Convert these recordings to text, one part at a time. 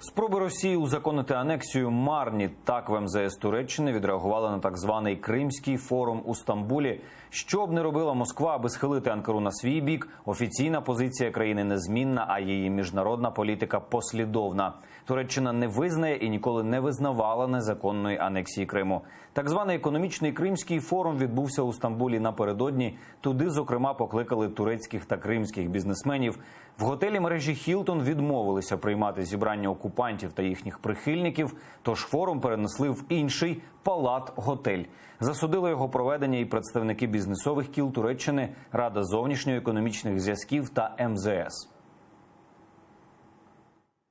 Спроби Росії узаконити анексію марні. Так в МЗС Туреччини відреагували на так званий Кримський форум у Стамбулі. Що б не робила Москва, аби схилити Анкару на свій бік, офіційна позиція країни незмінна, а її міжнародна політика послідовна. Туреччина не визнає і ніколи не визнавала незаконної анексії Криму. Так званий економічний Кримський форум відбувся у Стамбулі напередодні. Туди, зокрема, покликали турецьких та кримських бізнесменів. В готелі мережі «Хілтон» відмовилися приймати зібрання окупантів та їхніх прихильників, тож форум перенесли в інший «Палат-готель». Засудили його проведення і представники бізнесових кіл Туреччини, Рада зовнішньоекономічних зв'язків та МЗС.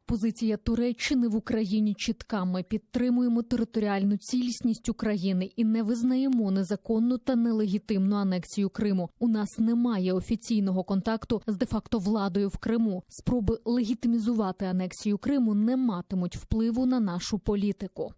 Позиція Туреччини в Україні чітка. Ми підтримуємо територіальну цілісність України і не визнаємо незаконну та нелегітимну анексію Криму. У нас немає офіційного контакту з де-факто владою в Криму. Спроби легітимізувати анексію Криму не матимуть впливу на нашу політику.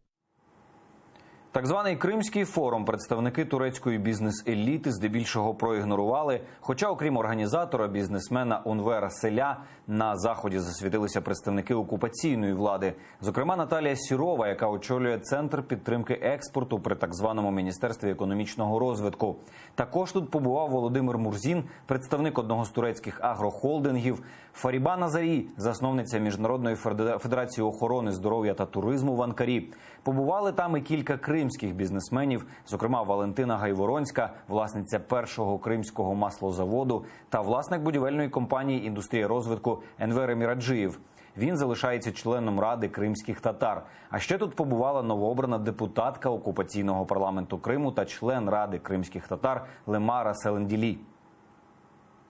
Так званий Кримський форум представники турецької бізнес-еліти здебільшого проігнорували. Хоча, окрім організатора, бізнесмена Унвера Селя, на заході засвітилися представники окупаційної влади. Зокрема, Наталія Сірова, яка очолює Центр підтримки експорту при так званому Міністерстві економічного розвитку. Також тут побував Володимир Мурзін, представник одного з турецьких агрохолдингів, Фаріба Назарі, засновниця Міжнародної федерації охорони здоров'я та туризму в Анкарі. Побували там і кілька кримських бізнесменів, зокрема Валентина Гайворонська, власниця першого кримського маслозаводу та власник будівельної компанії «Індустрія розвитку» Енвер Еміраджиєв. Він залишається членом Ради кримських татар. А ще тут побувала новообрана депутатка окупаційного парламенту Криму та член Ради кримських татар Лемара Селенділі.